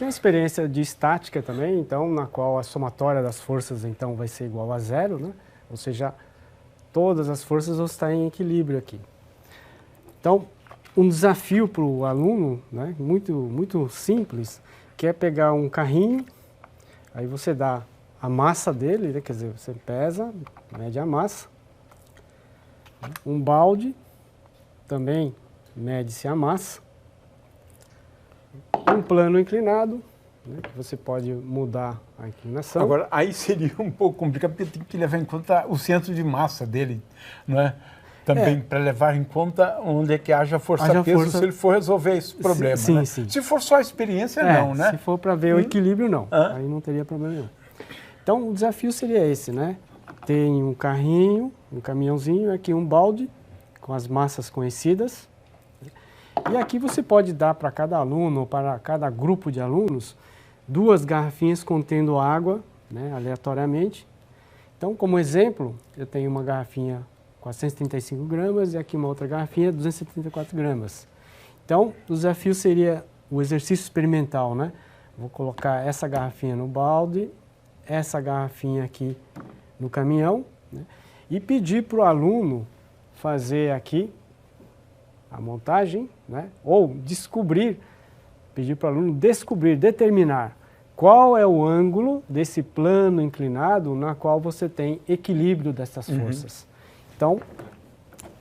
aqui é uma experiência de estática também, então, na qual a somatória das forças então vai ser igual a zero, né? Ou seja, todas as forças vão estar em equilíbrio aqui. Então, um desafio para o aluno, né, muito simples, que é pegar um carrinho, aí você dá a massa dele, né, quer dizer, você pesa, mede a massa, um balde, também mede-se a massa, um plano inclinado, né, que você pode mudar a inclinação. Agora, aí seria um pouco complicado, porque tem que levar em conta o centro de massa dele, não é? Também para levar em conta onde é que haja força-peso, se ele for resolver esse problema. Sim, né? sim. Se for só a experiência, não, né? Se for para ver o equilíbrio, não. Aí não teria problema nenhum. Então, o desafio seria esse, né? Tem um carrinho, um caminhãozinho, aqui um balde com as massas conhecidas. E aqui você pode dar para cada aluno ou para cada grupo de alunos 2 garrafinhas contendo água, né, aleatoriamente. Então, como exemplo, eu tenho uma garrafinha 435 gramas e aqui uma outra garrafinha 274 gramas. Então, o desafio seria o exercício experimental, né? Vou colocar essa garrafinha no balde, essa garrafinha aqui no caminhão, né? E pedir para o aluno fazer aqui a montagem, né? Ou pedir para o aluno descobrir, determinar qual é o ângulo desse plano inclinado na qual você tem equilíbrio dessas forças. Então,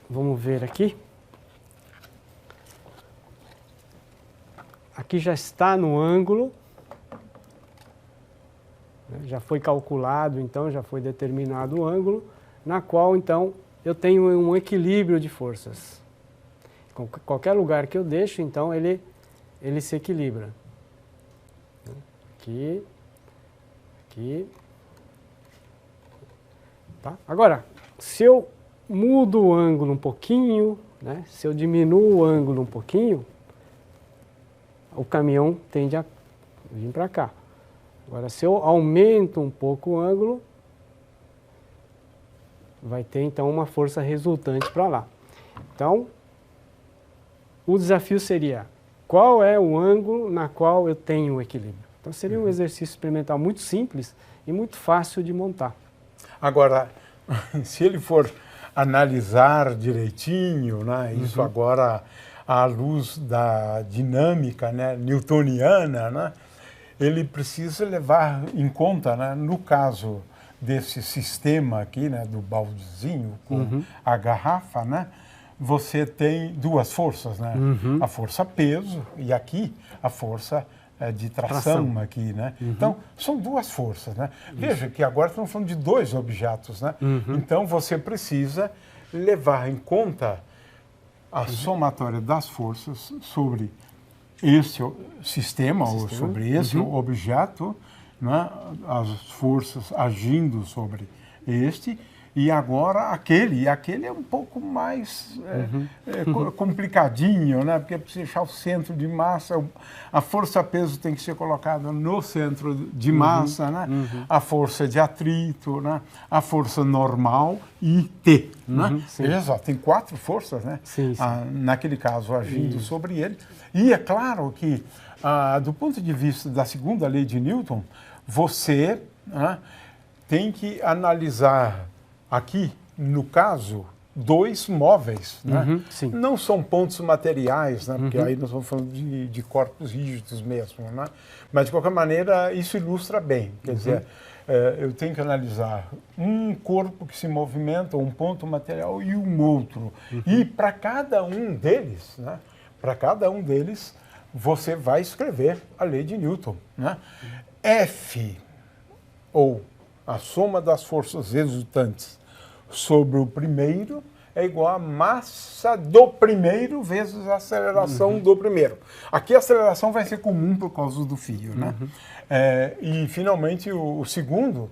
vamos ver aqui. Aqui já está no ângulo, né? Já foi calculado, então já foi determinado o ângulo, na qual então eu tenho um equilíbrio de forças. Qualquer lugar que eu deixo, então ele se equilibra. Aqui, aqui. Tá? Agora, se eu mudo o ângulo um pouquinho, né? Se eu diminuo o ângulo um pouquinho, o caminhão tende a vir para cá. Agora, se eu aumento um pouco o ângulo, vai ter então uma força resultante para lá. Então, o desafio seria, qual é o ângulo na qual eu tenho o equilíbrio? Então, seria um exercício experimental muito simples e muito fácil de montar. Agora, se ele for analisar direitinho, né, isso agora à luz da dinâmica, né, newtoniana, né, ele precisa levar em conta, né, no caso desse sistema aqui, né, do baldezinho com a garrafa, né, você tem 2 forças, né? A força peso e aqui a força de tração aqui, né? Então, são 2 forças, né? Veja que agora estamos falando de 2 objetos, né? Então, você precisa levar em conta a somatória das forças sobre esse sistema ou sobre esse objeto, né? As forças agindo sobre este. E agora aquele é um pouco mais complicadinho, né? Porque precisa deixar o centro de massa, a força-peso tem que ser colocada no centro de massa, né? A força de atrito, né? A força normal e T, né? Veja só, tem 4 forças, né? Naquele caso agindo sobre ele. E é claro que, do ponto de vista da segunda lei de Newton, você tem que analisar aqui, no caso, 2 móveis, né? Não são pontos materiais, né? Porque aí nós estamos falando de corpos rígidos mesmo, né? Mas, de qualquer maneira, isso ilustra bem. Quer dizer, eu tenho que analisar um corpo que se movimenta, um ponto material e um outro. E para cada um deles, né? Para cada um deles, você vai escrever a lei de Newton, né? F, ou a soma das forças resultantes sobre o primeiro é igual a massa do primeiro vezes a aceleração do primeiro. Aqui a aceleração vai ser comum por causa do fio, né? E, finalmente, o segundo,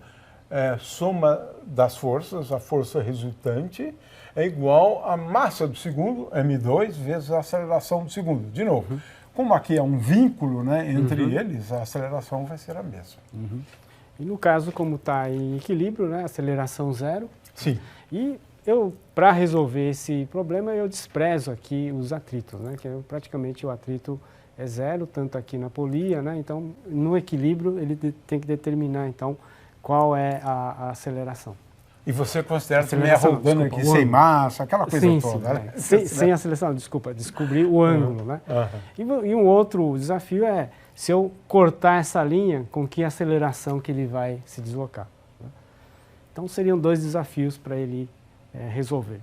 soma das forças, a força resultante, é igual a massa do segundo, m2, vezes a aceleração do segundo. De novo, como aqui é um vínculo, né, entre eles, a aceleração vai ser a mesma. E no caso, como está em equilíbrio, né, aceleração 0. Sim. E para resolver esse problema, eu desprezo aqui os atritos, né, que praticamente o atrito é zero, tanto aqui na polia, né? Então, no equilíbrio, ele tem que determinar, então, qual é a aceleração. E você considera também rodando aqui sem massa, aquela coisa toda, né? Sem aceleração, desculpa, descobrir o ângulo, né? E um outro desafio é, se eu cortar essa linha, com que aceleração que ele vai se deslocar. Né? Então, seriam 2 desafios para ele resolver.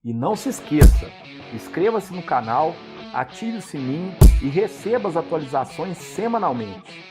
E não se esqueça, inscreva-se no canal, ative o sininho e receba as atualizações semanalmente.